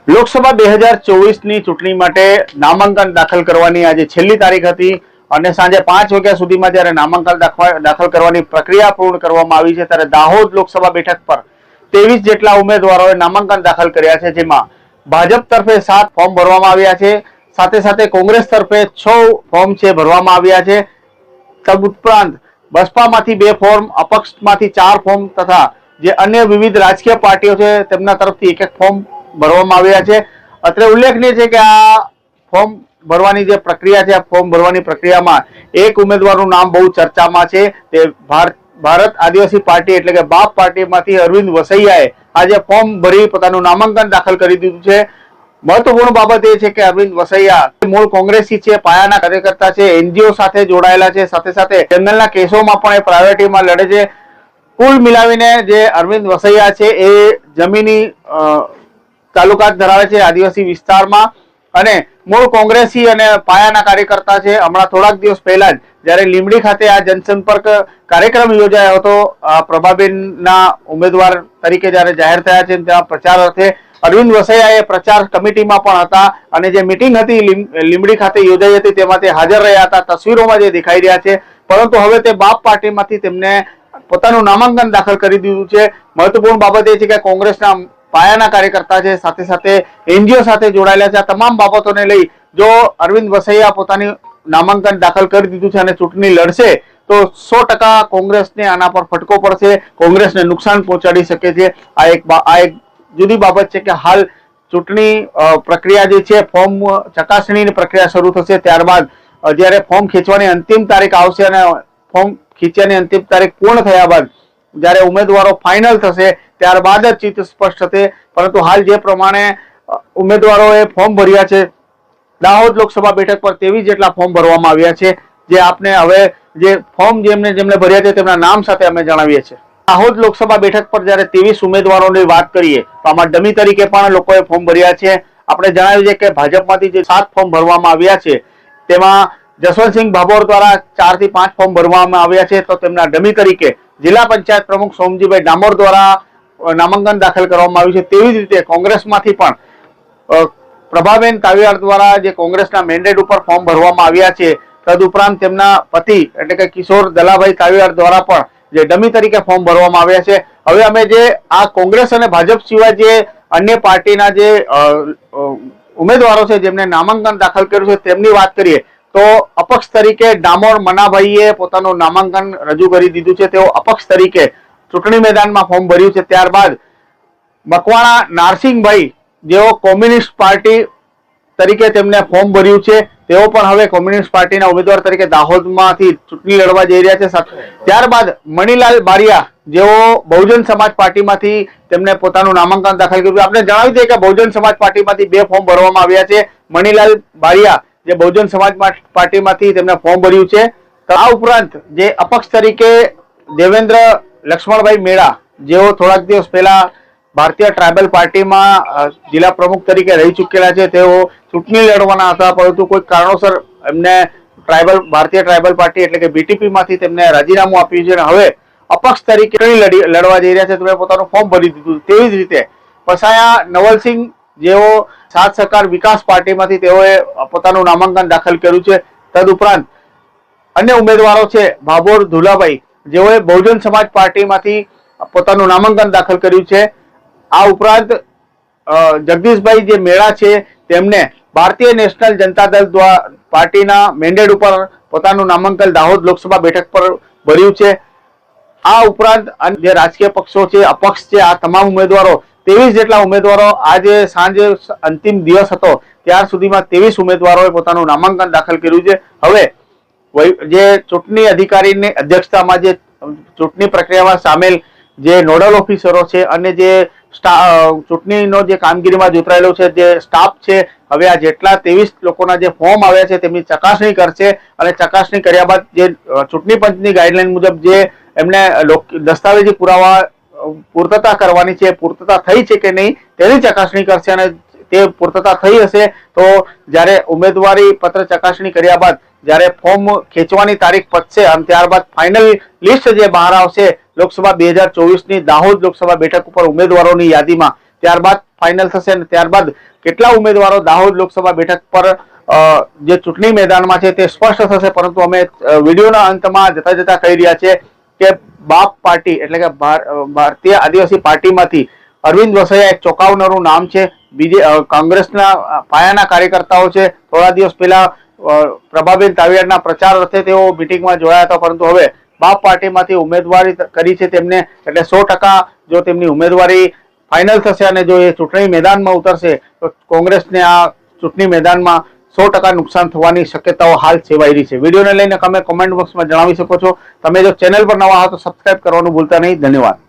લોકસભા 2024ની ચૂંટણી માટે નામાંકન દાખલ કરવાની આજે છેલ્લી તારીખ હતી અને સાંજે 5 વાગ્યા સુધીમાં જ્યારે નામાંકન દાખલ કરવાની પ્રક્રિયા પૂર્ણ કરવામાં આવી છે ત્યારે દાહોદ લોકસભા બેઠક પર 23 જેટલા ઉમેદવારોએ નામાંકન દાખલ કર્યા છે, જેમાં ભાજપ તરફે 7 ફોર્મ ભરવામાં આવ્યા છે, સાથે સાથે કોંગ્રેસ તરફે 6 ફોર્મ છે ભરવામાં આવ્યા છે। તદુપરાંત બસપામાંથી 2 ફોર્મ, અપક્ષમાંથી 4 ફોર્મ તથા જે અન્ય વિવિધ રાજકીય પાર્ટીઓ છે તેમના તરફથી એક ફોર્મ ભરવામાં આવ્યા છે। અત્રે ઉલ્લેખનીય છે કે આ ફોર્મ ભરવાની જે પ્રક્રિયા છે, આ ફોર્મ ભરવાની પ્રક્રિયામાં એક ઉમેદવારનું નામ બહુ ચર્ચામાં છે। તે ભારત આદિવાસી પાર્ટી એટલે કે બાપ પાર્ટીમાંથી અરવિંદ વસૈયાએ આજે ફોર્મ ભરી પોતાનું નામાંકન દાખલ કરી દીધું છે। મહત્વપૂર્ણ બાબત એ છે કે અરવિંદ વસૈયા મૂળ કોંગ્રેસી છે, પાયાના કાર્યકર્તા છે, એનજીઓ સાથે જોડાયેલા છે, સાથે સાથે જંગલના કેસોમાં પણ એ પ્રાયોરિટીમાં લડે છે। કુલ મિલાવીને જે અરવિંદ વસૈયા છે એ જમીની તાલુકાત ધરાવે છે આદિવાસી વિસ્તારમાં અને મૂળ કોંગ્રેસી અને પાયાના કાર્યકર્તા છે। હમણાં થોડાક દિવસ પહેલા જ જ્યારે લીંબડી ખાતે આ જનસંપર્ક કાર્યક્રમ યોજાયો હતો, પ્રભાબેનના ઉમેદવાર તરીકે જ્યારે જાહેર થયા છે ત્યાં પ્રચાર અર્થે અરવિંદ વસૈયા એ પ્રચાર કમિટીમાં પણ હતા અને જે મીટિંગ હતી લીંબડી ખાતે યોજાઈ હતી તેમાં તે હાજર રહ્યા હતા। તસવીરોમાં જે દેખાઈ રહ્યા છે, પરંતુ હવે તે બાપ પાર્ટીમાંથી તેમને પોતાનું નામાંકન દાખલ કરી દીધું છે। મહત્વપૂર્ણ બાબત એ છે કે કોંગ્રેસના પાયાના કાર્યકર્તા છે, સાથે સાથે એનજીઓ સાથે જોડાયેલા છે। આ તમામ બાબતોને લઈ જો અરવિંદ વસૈયા પોતાની નામાંકન દાખલ કરી દીધું છે અને ચૂંટણી લડશે તો 100% કોંગ્રેસને આના પર ફટકો પડશે, કોંગ્રેસને નુકસાન પહોંચાડી શકે છે। આ એક જુદી બાબત છે કે હાલ ચૂંટણી પ્રક્રિયા જે છે, ફોર્મ ચકાસણીની પ્રક્રિયા શરૂ થશે, ત્યારબાદ જ્યારે ફોર્મ ખેંચવાની અંતિમ તારીખ આવશે અને ફોર્મ ખેંચવાની અંતિમ તારીખ પૂર્ણ થયા બાદ જ્યારે ઉમેદવારો ફાઇનલ થશે ત્યારબાદ જ ચિત્ર સ્પષ્ટ થશે। પરંતુ હાલ જે પ્રમાણે ઉમેદવારોએ ફોર્મ ભર્યા છે, દાહોદ લોકસભા બેઠક પર 23 જેટલા ફોર્મ ભરવામાં આવ્યા છે, જે આપને હવે જે ફોર્મ જેમને ભર્યા છે તેમના નામ સાથે અમે જણાવીએ છીએ। દાહોદ લોકસભા બેઠક પર જ્યારે 23 ઉમેદવારોની વાત કરીએ તો આમાં ડમી તરીકે પણ લોકોએ ફોર્મ ભર્યા છે। આપણે જણાવ્યું છે કે ભાજપમાંથી જે 7 ફોર્મ ભરવામાં આવ્યા છે તેમાં જસવંતસિંહ ભાભોર દ્વારા 4 થી 5 ફોર્મ ભરવામાં આવ્યા છે, તો તેમના ડમી તરીકે જિલ્લા પંચાયત પ્રમુખ સોમજીભાઈ ડામોર દ્વારા નામાંકન દાખલ કરવામાં આવ્યું છે। તેવી જ રીતે કોંગ્રેસમાંથી પણ પ્રભાબેન તાવીયાડ દ્વારા જે કોંગ્રેસના મેન્ડેટ ઉપર ફોર્મ ભરવામાં આવ્યા છે, તદુપરાંત તેમના પતિ એટલે કે કિશોર દલાભાઈ તાવીયાડ દ્વારા પણ જે ડમી તરીકે ફોર્મ ભરવામાં આવ્યા છે। હવે અમે જે આ કોંગ્રેસ અને ભાજપ સિવાય જે અન્ય પાર્ટીના જે ઉમેદવારો છે જેમને નામાંકન દાખલ કર્યું છે તેમની વાત કરીએ તો અપક્ષ તરીકે ડામોર મનાભાઈએ પોતાનું નામાંકન રજૂ કરી દીધું છે। તેઓ અપક્ષ તરીકે ચૂંટણી મેદાનમાં ફોર્મ ભર્યું છે। ત્યારબાદ મકવાણા નારસિંહભાઈ જેઓ કોમ્યુનિસ્ટ પાર્ટી તરીકે તેમને ફોર્મ ભર્યું છે, તેઓ પણ હવે કોમ્યુનિસ્ટ પાર્ટીના ઉમેદવાર તરીકે દાહોદમાંથી ચૂંટણી લડવા જઈ રહ્યા છે। ત્યારબાદ મણીલાલ બારિયા જેઓ બહુજન સમાજ પાર્ટીમાંથી તેમને પોતાનું નામાંકન દાખલ કર્યું। આપણે જણાવી દઈએ કે બહુજન સમાજ પાર્ટીમાંથી 2 ફોર્મ ભરવામાં આવ્યા છે। મણીલાલ બારિયા જે બહુજન સમાજ પાર્ટીમાંથી તેમને ફોર્મ ભર્યું છે। આ ઉપરાંત જે અપક્ષ તરીકે દેવેન્દ્ર લક્ષ્મણભાઈ મેળા જેઓ થોડાક દિવસ પહેલા ભારતીય ટ્રાયબલ પાર્ટીમાં જિલ્લા પ્રમુખ તરીકે રહી ચૂકેલા છે, તેઓ ચૂંટણી લડવાના હતા, પરંતુ કોઈ કારણોસર એમને ભારતીય ટ્રાયબલ પાર્ટી એટલે કે બીટીપી માંથી તેમને રાજીનામું આપ્યું છે અને હવે અપક્ષ તરીકે લડવા જઈ રહ્યા છે, તેમણે પોતાનું ફોર્મ ભરી દીધું। તેવી જ રીતે પસાયા નવલસિંહ જેઓ સાથ સહકાર વિકાસ પાર્ટીમાંથી તેઓએ પોતાનું નામાંકન દાખલ કર્યું છે। તદુપરાંત અન્ય ઉમેદવારો છે ભાભોર ધુલાભાઈ જેઓએ બહુજન સમાજ પાર્ટીમાંથી પોતાનું નામાંકન દાખલ કર્યું છે। આ ઉપરાંત જગદીશભાઈ જે મેળા છે તેમને ભારતીય નેશનલ જનતા દળ પાર્ટીના મેન્ડેટ ઉપર પોતાનું નામાંકન દાહોદ લોકસભા બેઠક પર ભર્યું છે। આ ઉપરાંત જે રાજકીય પક્ષો છે, અપક્ષ છે, આ તમામ ઉમેદવારો 23 જેટલા ઉમેદવારો આજે સાંજે અંતિમ દિવસ હતો ત્યાર સુધીમાં 23 ઉમેદવારોએ પોતાનું નામાંકન દાખલ કર્યું છે। હવે જે ચૂંટણી અધિકારીની અધ્યક્ષતામાં જે ચૂંટણી પ્રક્રિયામાં સામેલ જે નોડલ ઓફિસરો છે અને જે ચૂંટણીનો જે કામગીરીમાં જોતરાયેલો છે જે સ્ટાફ છે, હવે આ જેટલા 23 લોકોના જે ફોર્મ આવ્યા છે તેમની ચકાસણી કરશે અને ચકાસણી કર્યા બાદ જે ચૂંટણી પંચની ગાઈડલાઈન મુજબ જે એમને દસ્તાવેજી પુરાવા પૂર્તતા કરવાની છે, પૂર્તતા થઈ છે કે નહીં તેની ચકાસણી કરશે અને તે પૂર્તતા થઈ હશે તો જ્યારે ઉમેદવારી પત્ર ચકાસણી કર્યા બાદ જ્યારે ફોર્મ ખેંચવાની તારીખ પતશે અને ત્યારબાદ ફાઇનલ લિસ્ટ જે બહાર આવશે લોકસભા 2024ની દાહોદ લોકસભા બેઠક ઉપર ઉમેદવારોની યાદીમાં, ત્યારબાદ ફાઇનલ થશે અને ત્યારબાદ કેટલા ઉમેદવારો દાહોદ લોકસભા બેઠક પર જે ચૂંટણી મેદાનમાં છે તે સ્પષ્ટ થશે. પરંતુ અમે વિડીયોના અંતમાં જતા જતા કહી રહ્યા છીએ કે બાપ પાર્ટી એટલે કે ભારતીય આદિવાસી પાર્ટીમાંથી અરવિંદ વસૈયા એક ચોંકાવનારું નામ છે. કોંગ્રેસના પાયાના કાર્યકર્તાઓ છે. થોડા દિવસ પહેલા પ્રભાબેન તાવિયાડના પ્રચાર અર્થે તેઓ મિટિંગમાં જોડાયા હતા, પરંતુ હવે બાપ પાર્ટીમાંથી ઉમેદવારી કરી છે તેમને, એટલે 100% જો તેમની ઉમેદવારી ફાઇનલ થશે અને જો એ ચૂંટણી મેદાનમાં ઉતરશે તો કોંગ્રેસને આ ચૂંટણી મેદાનમાં 100% નુકસાન થવાની શક્યતાઓ હાલ સેવાઈ રહી છે. વિડીયોને લઈને તમે કોમેન્ટ બોક્સમાં જણાવી શકો છો. તમે જો ચેનલ પર નવા હો તો સબસ્ક્રાઇબ કરવાનું ભૂલતા નહીં. ધન્યવાદ.